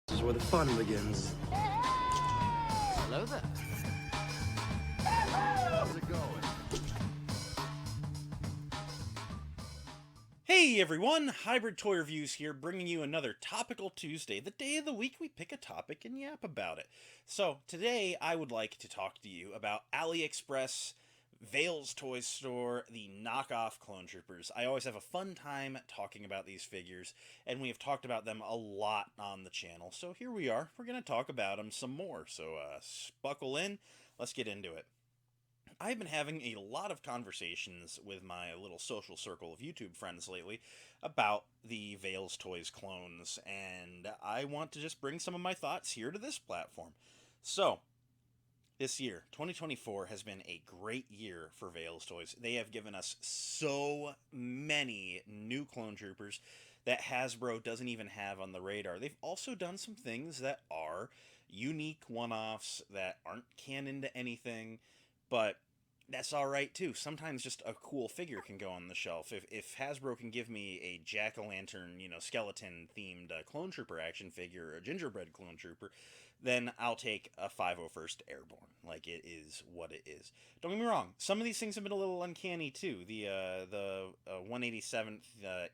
This is where the fun begins. Hello there. How's it going? Hey everyone, Hybrid Toy Reviews here, bringing you another Topical Tuesday, the day of the week we pick a topic and yap about it. So, today I would like to talk to you about AliExpress, VeilsToys store, the Knockoff Clone Troopers. I always have a fun time talking about these figures, and we have talked about them a lot on the channel, so here we are, we're going to talk about them some more. So, buckle in, let's get into it. I've been having a lot of conversations with my little social circle of YouTube friends lately about the VeilsToys clones, and I want to just bring some of my thoughts here to this platform. So, this year, 2024, has been a great year for VeilsToys. They have given us so many new clone troopers that Hasbro doesn't even have on the radar. They've also done some things that are unique one-offs that aren't canon to anything, but that's all right too. Sometimes just a cool figure can go on the shelf. If Hasbro can give me a jack-o'-lantern, skeleton themed clone trooper action figure, or a gingerbread clone trooper, then I'll take a 501st Airborne. Like, it is what it is. Don't get me wrong. Some of these things have been a little uncanny too. The 187th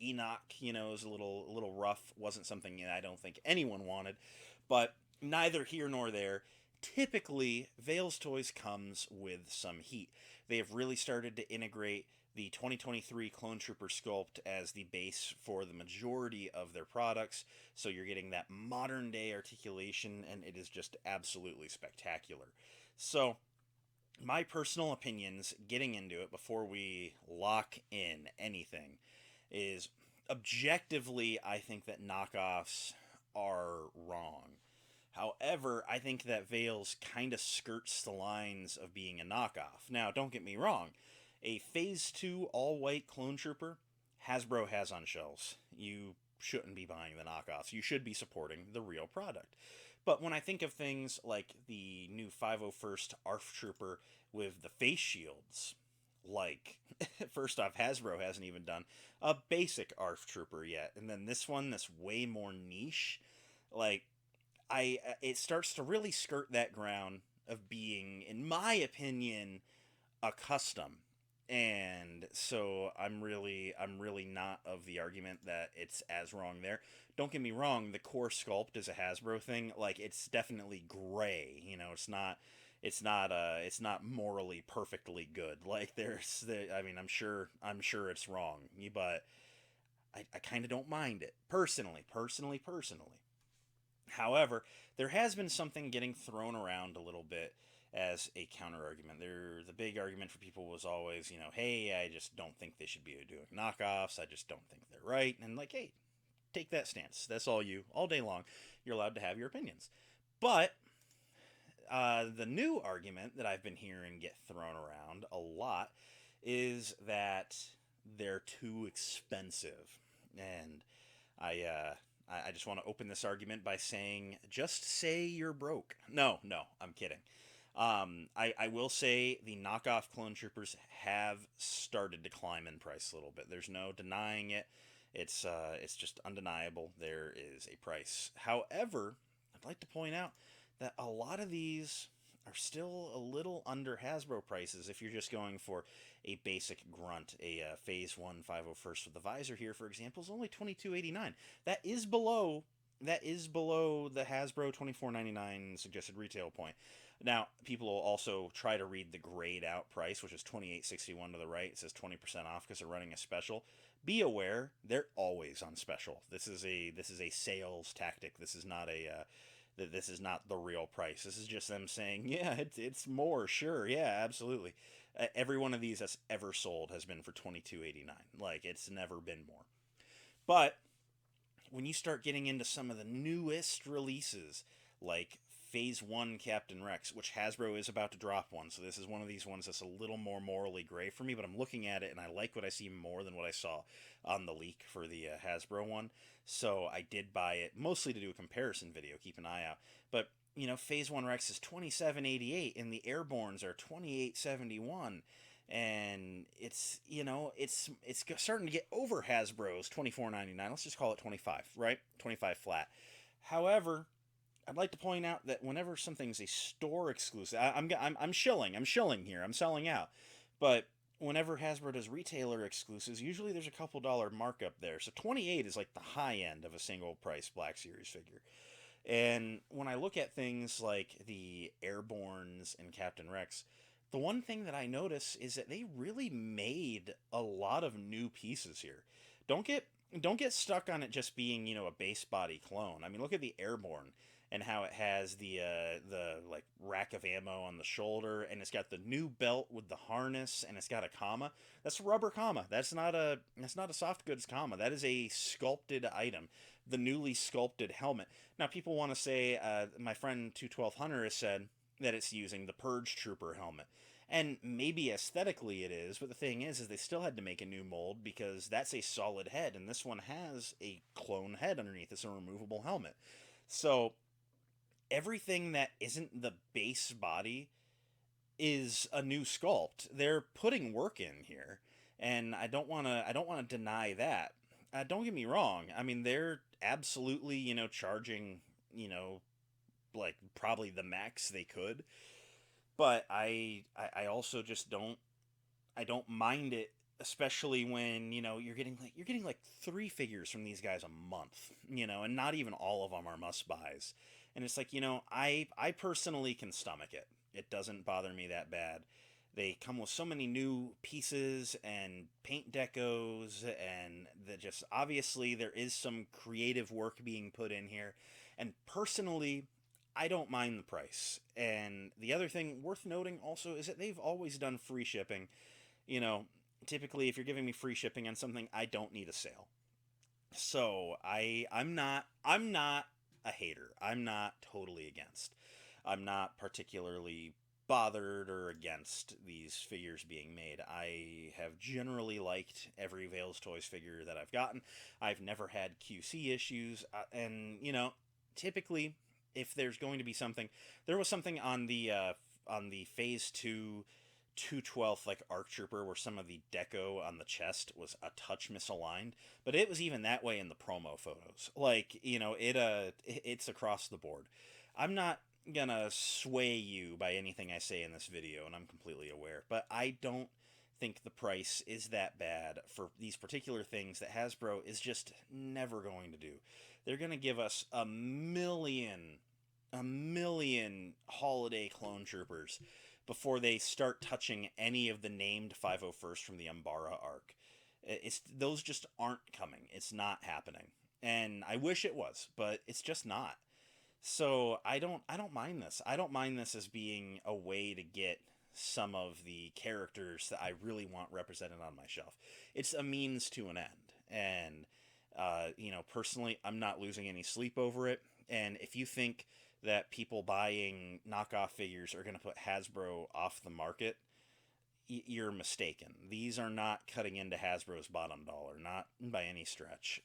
Enoch, is a little rough. Wasn't something I don't think anyone wanted, but neither here nor there. Typically, VeilsToys comes with some heat. They have really started to integrate the 2023 Clone Trooper sculpt as the base for the majority of their products, so you're getting that modern day articulation, and it is just absolutely spectacular. So, my personal opinions getting into it before we lock in anything is objectively, I think that knockoffs are wrong. However, I think that Veils kind of skirts the lines of being a knockoff. Now, don't get me wrong. A Phase 2 all-white clone trooper, Hasbro has on shelves. You shouldn't be buying the knockoffs. You should be supporting the real product. But when I think of things like the new 501st ARF trooper with the face shields, like, first off, Hasbro hasn't even done a basic ARF trooper yet. And then this one that's way more niche, like, it starts to really skirt that ground of being, in my opinion, a custom. And so I'm really not of the argument that it's as wrong there. Don't get me wrong, the core sculpt is a Hasbro thing. Like, it's definitely gray. It's not morally perfectly good. Like, I mean, I'm sure it's wrong, but I kind of don't mind it personally. However, there has been something getting thrown around a little bit as a counter argument. The big argument for people was always, hey, I just don't think they should be doing knockoffs. I just don't think they're right. And like, hey, take that stance. That's all day long. You're allowed to have your opinions. But the new argument that I've been hearing get thrown around a lot is that they're too expensive. And I just want to open this argument by saying, just say you're broke. No, I'm kidding. I will say the knockoff clone troopers have started to climb in price a little bit. There's no denying it. It's just undeniable. There is a price. However, I'd like to point out that a lot of these are still a little under Hasbro prices if you're just going for a basic grunt. A Phase 1 501st with the visor here, for example, is only $22.89. That is below the Hasbro $24.99 suggested retail point. Now, people will also try to read the grayed out price, which is $28.61 to the right. It says 20% off because they're running a special. Be aware, they're always on special. This is a sales tactic. This is not the real price. This is just them saying, yeah, it's more, sure, yeah, absolutely. Every one of these that's ever sold has been for $22.89. Like, it's never been more. But when you start getting into some of the newest releases, like Phase 1 Captain Rex, which Hasbro is about to drop one, so this is one of these ones that's a little more morally gray for me, but I'm looking at it and I like what I see more than what I saw on the leak for the Hasbro one, so I did buy it, mostly to do a comparison video, keep an eye out, but Phase 1 Rex is $27.88 and the Airborns are $28.71, and it's starting to get over Hasbro's $24.99. Let's just call it 25, right? 25 flat. However, I'd like to point out that whenever something's a store exclusive, I'm shilling. I'm shilling here. I'm selling out. But whenever Hasbro does retailer exclusives, usually there's a couple dollar markup there. So 28 is like the high end of a single price Black Series figure. And when I look at things like the Airborns and Captain Rex, the one thing that I notice is that they really made a lot of new pieces here. Don't get don't get stuck on it just being, a base body clone. I mean, look at the Airborne and how it has the like rack of ammo on the shoulder, and it's got the new belt with the harness, and it's got a comma. That's a rubber comma. That's not a soft goods comma. That is a sculpted item. The newly sculpted helmet. Now, people want to say, my friend 212 Hunter has said that it's using the Purge Trooper helmet. And maybe aesthetically it is, but the thing is they still had to make a new mold because that's a solid head, and this one has a clone head underneath. It's a removable helmet. So everything that isn't the base body is a new sculpt. They're putting work in here, and I don't want to deny that. Don't get me wrong. I mean, they're absolutely, charging, like probably the max they could, but I also just don't mind it, especially when you're getting like 3 figures from these guys a month, and not even all of them are must buys, and it's like, I personally can stomach it. It doesn't bother me that bad. They come with so many new pieces and paint decos, and that just obviously there is some creative work being put in here, and personally I don't mind the price. And the other thing worth noting also is that they've always done free shipping. You know, Typically if you're giving me free shipping on something, I don't need a sale. So I'm not a hater. I'm not totally against. I'm not particularly bothered or against these figures being made. I have generally liked every VeilsToys figure that I've gotten. I've never had QC issues, and typically, if there's going to be something, there was something on the Phase Two 212th like ARC Trooper where some of the deco on the chest was a touch misaligned, but it was even that way in the promo photos. Like, it's across the board. I'm not gonna sway you by anything I say in this video, and I'm completely aware, but I don't think the price is that bad for these particular things that Hasbro is just never going to do. They're gonna give us a million holiday clone troopers before they start touching any of the named 501st from the Umbara arc. Those just aren't coming. It's not happening. And I wish it was, but it's just not. So I don't mind this. I don't mind this as being a way to get some of the characters that I really want represented on my shelf. It's a means to an end. And personally, I'm not losing any sleep over it. And if you think that people buying knockoff figures are going to put Hasbro off the market, you're mistaken. These are not cutting into Hasbro's bottom dollar, not by any stretch.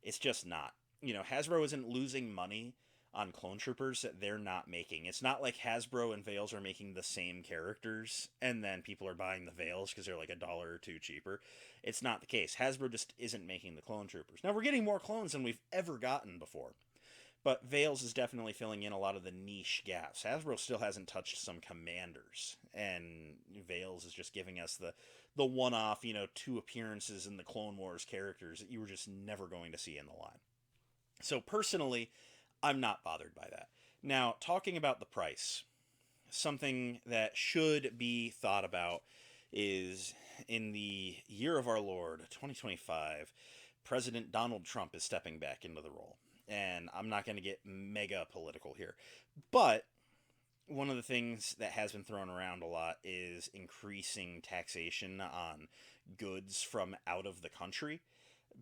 It's just not. Hasbro isn't losing money on clone troopers that they're not making. It's not like Hasbro and Veils are making the same characters and then people are buying the Veils because they're like $1 or $2 cheaper. It's not the case. Hasbro just isn't making the clone troopers. Now, we're getting more clones than we've ever gotten before, but Veils is definitely filling in a lot of the niche gaps. Hasbro still hasn't touched some commanders, and Veils is just giving us the one-off, 2 appearances in the Clone Wars characters that you were just never going to see in the line. So personally, I'm not bothered by that. Now, talking about the price, something that should be thought about is in the year of our Lord, 2025, President Donald Trump is stepping back into the role. And I'm not going to get mega political here. But one of the things that has been thrown around a lot is increasing taxation on goods from out of the country,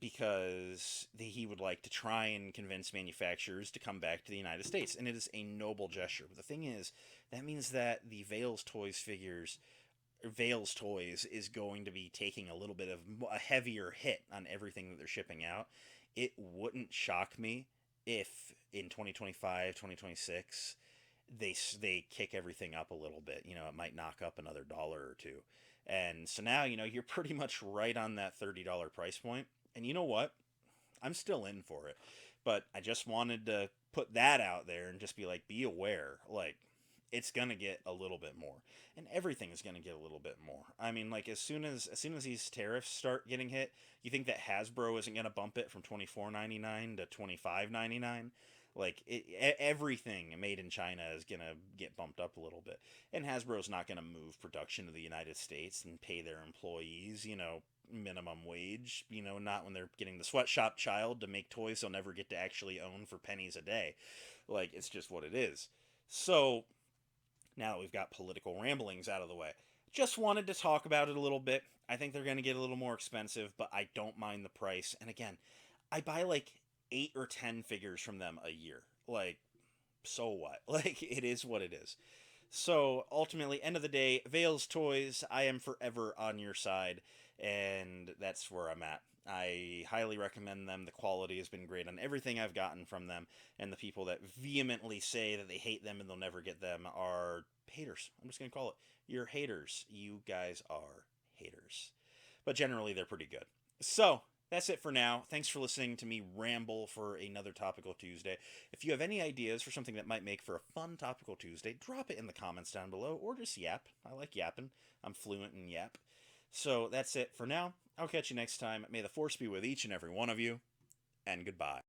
because he would like to try and convince manufacturers to come back to the United States. And it is a noble gesture. But the thing is, that means that the Veils Toys is going to be taking a little bit of a heavier hit on everything that they're shipping out. It wouldn't shock me if in 2025, 2026, they kick everything up a little bit. It might knock up another dollar or two. And so now, you're pretty much right on that $30 price point. And you know what? I'm still in for it. But I just wanted to put that out there and just be like, be aware. Like, it's gonna get a little bit more, and everything is gonna get a little bit more. I mean, like as soon as these tariffs start getting hit, you think that Hasbro isn't gonna bump it from $24.99 to $25.99? Like everything made in China is gonna get bumped up a little bit, and Hasbro's not gonna move production to the United States and pay their employees, minimum wage. Not when they're getting the sweatshop child to make toys they'll never get to actually own for pennies a day. Like, it's just what it is. So now that we've got political ramblings out of the way, just wanted to talk about it a little bit. I think they're going to get a little more expensive, but I don't mind the price. And again, I buy like 8 or 10 figures from them a year. Like, so what? Like, it is what it is. So ultimately, end of the day, VeilsToys, I am forever on your side, and that's where I'm at. I highly recommend them. The quality has been great on everything I've gotten from them, and the people that vehemently say that they hate them and they'll never get them are haters. I'm just going to call it. You're haters. You guys are haters. But generally, they're pretty good. So, that's it for now. Thanks for listening to me ramble for another Topical Tuesday. If you have any ideas for something that might make for a fun Topical Tuesday, drop it in the comments down below, or just yap. I like yapping. I'm fluent in yap. So that's it for now. I'll catch you next time. May the force be with each and every one of you, and goodbye.